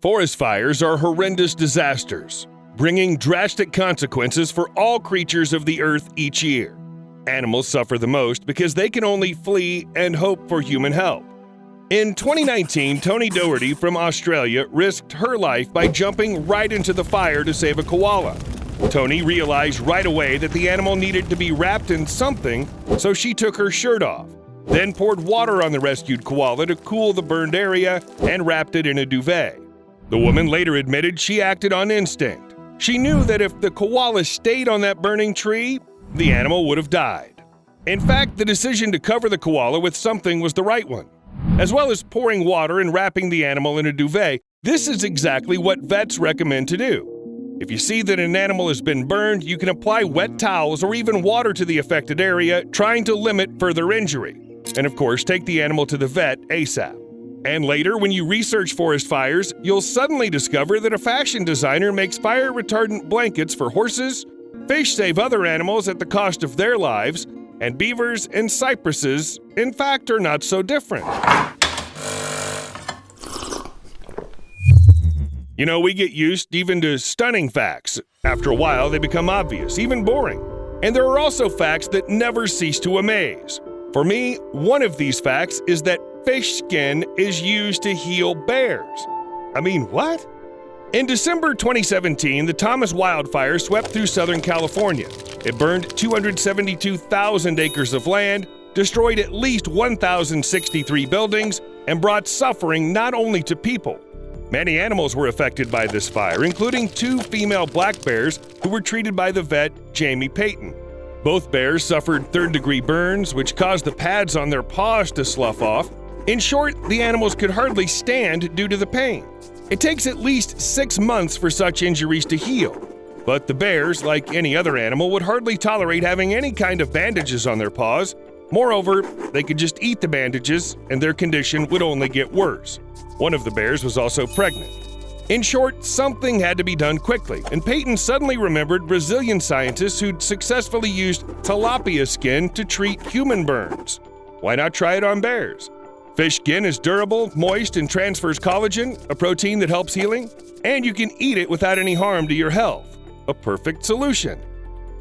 Forest fires are horrendous disasters, bringing drastic consequences for all creatures of the earth each year. Animals suffer the most because they can only flee and hope for human help. In 2019, Tony Doherty from Australia risked her life by jumping right into the fire to save a koala. Tony realized right away that the animal needed to be wrapped in something, so she took her shirt off, then poured water on the rescued koala to cool the burned area and wrapped it in a duvet. The woman later admitted she acted on instinct. She knew that if the koala stayed on that burning tree, the animal would have died. In fact, the decision to cover the koala with something was the right one. As well as pouring water and wrapping the animal in a duvet, this is exactly what vets recommend to do. If you see that an animal has been burned, you can apply wet towels or even water to the affected area, trying to limit further injury. And of course, take the animal to the vet ASAP. And later, when you research forest fires, you'll suddenly discover that a fashion designer makes fire-retardant blankets for horses, fish save other animals at the cost of their lives, and beavers and cypresses, in fact, are not so different. You know, we get used even to stunning facts. After a while, they become obvious, even boring. And there are also facts that never cease to amaze. For me, one of these facts is that fish skin is used to heal bears. I mean, what? In December 2017, the Thomas wildfire swept through Southern California. It burned 272,000 acres of land, destroyed at least 1,063 buildings, and brought suffering not only to people. Many animals were affected by this fire, including 2 female black bears who were treated by the vet Jamie Payton. Both bears suffered third-degree burns, which caused the pads on their paws to slough off. In short, the animals could hardly stand due to the pain. It takes at least 6 months for such injuries to heal. But the bears, like any other animal, would hardly tolerate having any kind of bandages on their paws. Moreover, they could just eat the bandages, and their condition would only get worse. One of the bears was also pregnant. In short, something had to be done quickly, and Peyton suddenly remembered Brazilian scientists who'd successfully used tilapia skin to treat human burns. Why not try it on bears? Fish skin is durable, moist, and transfers collagen, a protein that helps healing, and you can eat it without any harm to your health. A perfect solution.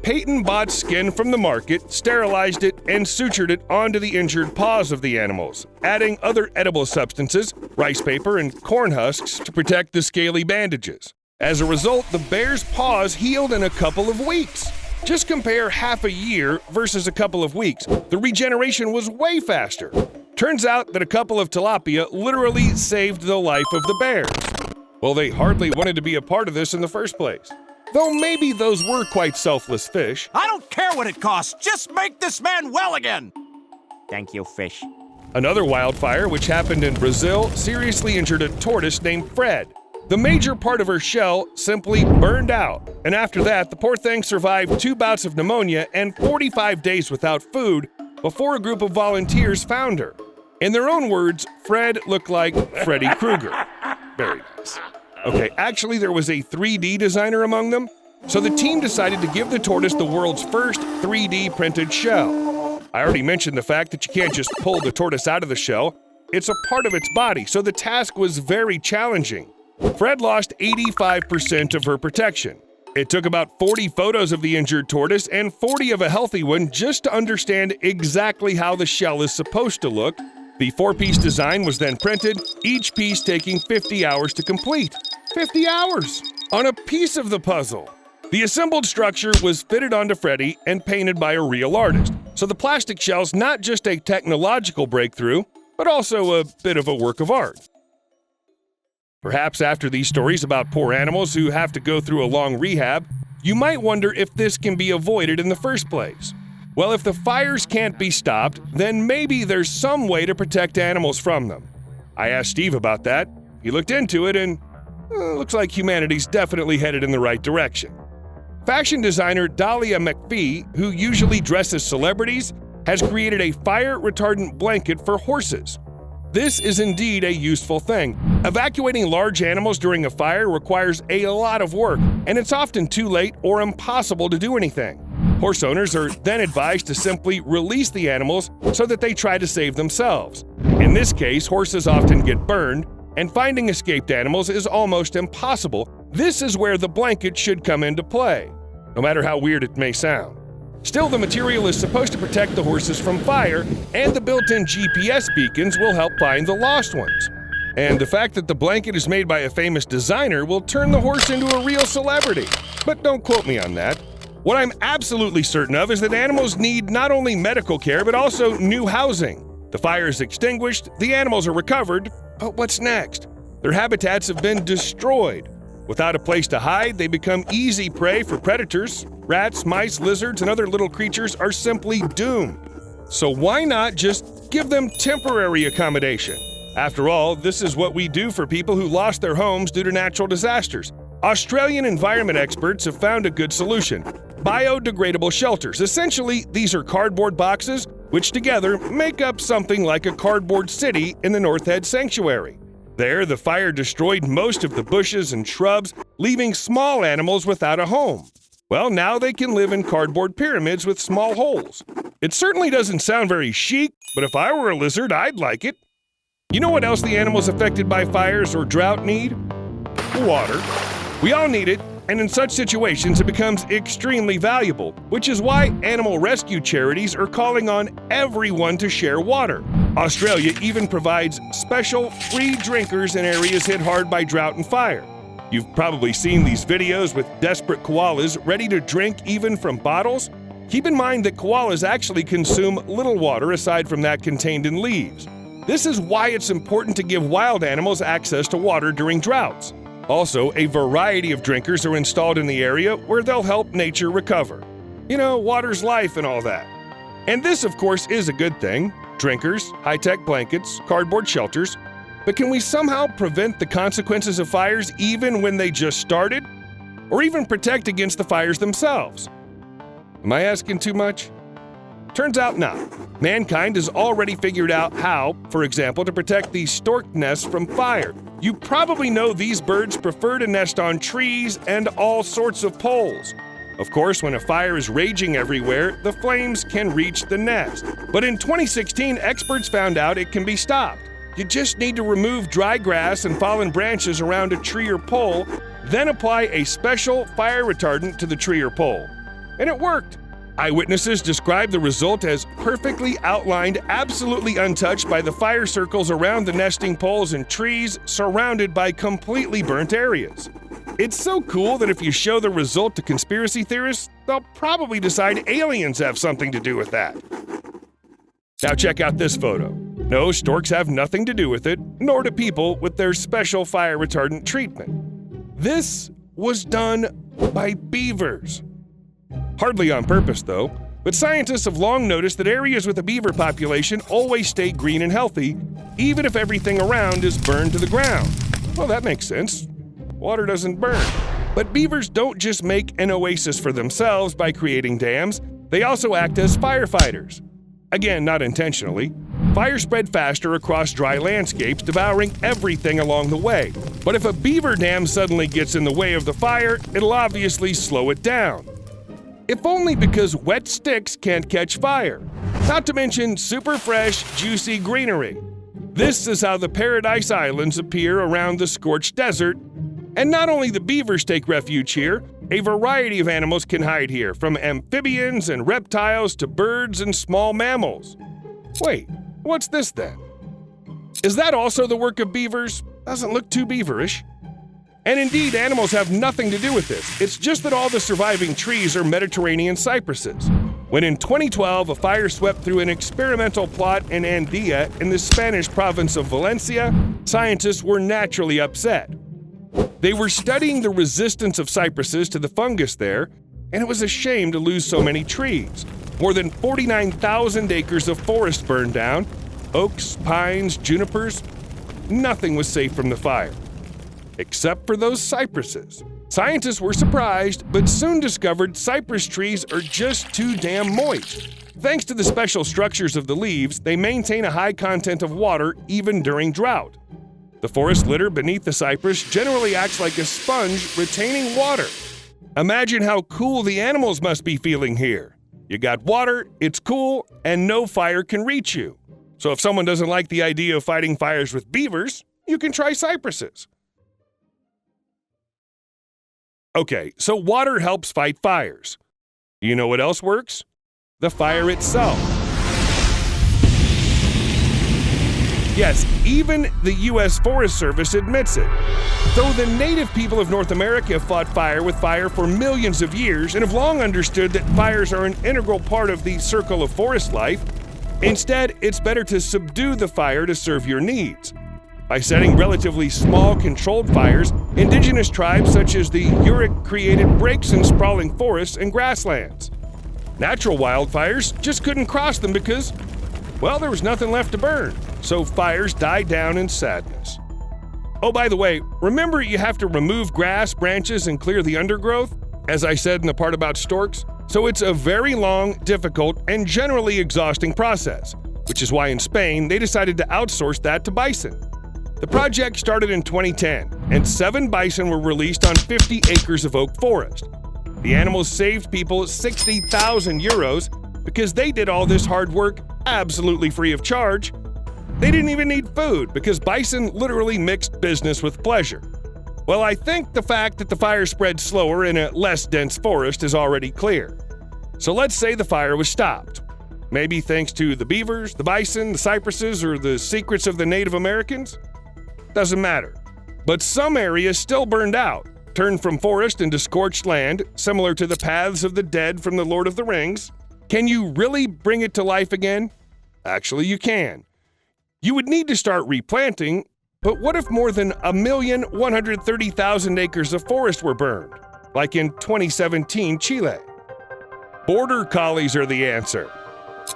Peyton bought skin from the market, sterilized it, and sutured it onto the injured paws of the animals, adding other edible substances, rice paper, and corn husks to protect the scaly bandages. As a result, the bear's paws healed in a couple of weeks. Just compare half a year versus a couple of weeks. The regeneration was way faster. Turns out that a couple of tilapia literally saved the life of the bears. Well, they hardly wanted to be a part of this in the first place. Though maybe those were quite selfless fish. I don't care what it costs, just make this man well again! Thank you, fish. Another wildfire, which happened in Brazil, seriously injured a tortoise named Fred. The major part of her shell simply burned out, and after that, the poor thing survived 2 bouts of pneumonia and 45 days without food before a group of volunteers found her. In their own words, Fred looked like Freddy Krueger. Very nice. Okay, actually there was a 3D designer among them, so the team decided to give the tortoise the world's first 3D printed shell. I already mentioned the fact that you can't just pull the tortoise out of the shell. It's a part of its body, so the task was very challenging. Fred lost 85% of her protection. It took about 40 photos of the injured tortoise and 40 of a healthy one just to understand exactly how the shell is supposed to look. The 4-piece design was then printed, each piece taking 50 hours to complete. 50 hours! On a piece of the puzzle! The assembled structure was fitted onto Freddy and painted by a real artist, so the plastic shell's not just a technological breakthrough, but also a bit of a work of art. Perhaps after these stories about poor animals who have to go through a long rehab, you might wonder if this can be avoided in the first place. Well, if the fires can't be stopped, then maybe there's some way to protect animals from them. I asked Steve about that. He looked into it and looks like humanity's definitely headed in the right direction. Fashion designer Dahlia McPhee, who usually dresses celebrities, has created a fire-retardant blanket for horses. This is indeed a useful thing. Evacuating large animals during a fire requires a lot of work, and it's often too late or impossible to do anything. Horse owners are then advised to simply release the animals so that they try to save themselves. In this case, horses often get burned, and finding escaped animals is almost impossible. This is where the blanket should come into play, no matter how weird it may sound. Still, the material is supposed to protect the horses from fire, and the built-in GPS beacons will help find the lost ones. And the fact that the blanket is made by a famous designer will turn the horse into a real celebrity. But don't quote me on that. What I'm absolutely certain of is that animals need not only medical care, but also new housing. The fire is extinguished, the animals are recovered, but what's next? Their habitats have been destroyed. Without a place to hide, they become easy prey for predators. Rats, mice, lizards, and other little creatures are simply doomed. So why not just give them temporary accommodation? After all, this is what we do for people who lost their homes due to natural disasters. Australian environment experts have found a good solution: biodegradable shelters. Essentially, these are cardboard boxes which together make up something like a cardboard city in the North Head Sanctuary. There, the fire destroyed most of the bushes and shrubs, leaving small animals without a home. Well, now they can live in cardboard pyramids with small holes. It certainly doesn't sound very chic, but if I were a lizard, I'd like it. You know what else the animals affected by fires or drought need? Water. We all need it, and in such situations it becomes extremely valuable, which is why animal rescue charities are calling on everyone to share water. Australia even provides special free drinkers in areas hit hard by drought and fire. You've probably seen these videos with desperate koalas ready to drink even from bottles. Keep in mind that koalas actually consume little water aside from that contained in leaves. This is why it's important to give wild animals access to water during droughts. Also, a variety of drinkers are installed in the area where they'll help nature recover. You know, water's life and all that. And this, of course, is a good thing. Drinkers, high-tech blankets, cardboard shelters. But can we somehow prevent the consequences of fires even when they just started? Or even protect against the fires themselves? Am I asking too much? Turns out not. Mankind has already figured out how, for example, to protect these stork nests from fire. You probably know these birds prefer to nest on trees and all sorts of poles. Of course, when a fire is raging everywhere, the flames can reach the nest. But in 2016, experts found out it can be stopped. You just need to remove dry grass and fallen branches around a tree or pole, then apply a special fire retardant to the tree or pole. And it worked. Eyewitnesses described the result as perfectly outlined, absolutely untouched by the fire circles around the nesting poles and trees, surrounded by completely burnt areas. It's so cool that if you show the result to conspiracy theorists, they'll probably decide aliens have something to do with that. Now check out this photo. No, storks have nothing to do with it, nor do people with their special fire retardant treatment. This was done by beavers. Hardly on purpose, though, but scientists have long noticed that areas with a beaver population always stay green and healthy, even if everything around is burned to the ground. Well, that makes sense. Water doesn't burn. But beavers don't just make an oasis for themselves by creating dams, they also act as firefighters. Again, not intentionally. Fire spread faster across dry landscapes, devouring everything along the way. But if a beaver dam suddenly gets in the way of the fire, it'll obviously slow it down. If only because wet sticks can't catch fire. Not to mention super fresh, juicy greenery. This is how the Paradise Islands appear around the scorched desert. And not only the beavers take refuge here, a variety of animals can hide here, from amphibians and reptiles to birds and small mammals. Wait, what's this then? Is that also the work of beavers? Doesn't look too beaverish. And indeed, animals have nothing to do with this. It's just that all the surviving trees are Mediterranean cypresses. When in 2012, a fire swept through an experimental plot in Andía in the Spanish province of Valencia, scientists were naturally upset. They were studying the resistance of cypresses to the fungus there, and it was a shame to lose so many trees. More than 49,000 acres of forest burned down. Oaks, pines, junipers. Nothing was safe from the fire. Except for those cypresses. Scientists were surprised, but soon discovered cypress trees are just too damn moist. Thanks to the special structures of the leaves, they maintain a high content of water even during drought. The forest litter beneath the cypress generally acts like a sponge, retaining water. Imagine how cool the animals must be feeling here. You got water, it's cool, and no fire can reach you. So if someone doesn't like the idea of fighting fires with beavers, you can try cypresses. Okay, so water helps fight fires. You know what else works? The fire itself. Yes, even the U.S. Forest Service admits it. Though the native people of North America have fought fire with fire for millions of years and have long understood that fires are an integral part of the circle of forest life, instead, it's better to subdue the fire to serve your needs. By setting relatively small, controlled fires, indigenous tribes such as the Yurok created breaks in sprawling forests and grasslands. Natural wildfires just couldn't cross them because, well, there was nothing left to burn, so fires died down in sadness. Oh, by the way, remember you have to remove grass, branches, and clear the undergrowth, as I said in the part about storks? So it's a very long, difficult, and generally exhausting process, which is why in Spain they decided to outsource that to bison. The project started in 2010, and 7 bison were released on 50 acres of oak forest. The animals saved people 60,000 euros because they did all this hard work absolutely free of charge. They didn't even need food because bison literally mixed business with pleasure. Well, I think the fact that the fire spread slower in a less dense forest is already clear. So let's say the fire was stopped. Maybe thanks to the beavers, the bison, the cypresses, or the secrets of the Native Americans? Doesn't matter. But some areas still burned out, turned from forest into scorched land, similar to the paths of the dead from the Lord of the Rings. Can you really bring it to life again? Actually, you can. You would need to start replanting, but what if more than 1,130,000 acres of forest were burned, like in 2017 Chile? Border collies are the answer.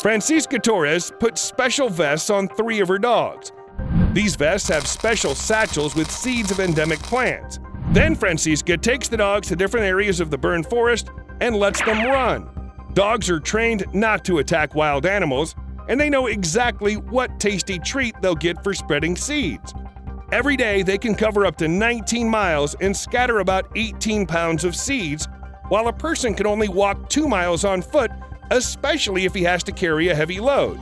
Francisca Torres put special vests on 3 of her dogs. These vests have special satchels with seeds of endemic plants. Then Francisca takes the dogs to different areas of the burned forest and lets them run. Dogs are trained not to attack wild animals, and they know exactly what tasty treat they'll get for spreading seeds. Every day, they can cover up to 19 miles and scatter about 18 pounds of seeds, while a person can only walk 2 miles on foot, especially if he has to carry a heavy load.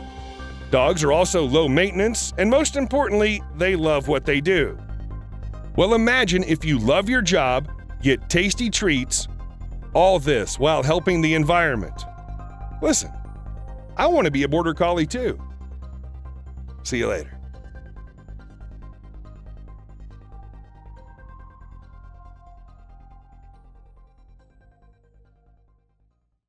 Dogs are also low maintenance, and most importantly, they love what they do. Well, imagine if you love your job, get tasty treats, all this while helping the environment. Listen, I want to be a border collie too. See you later.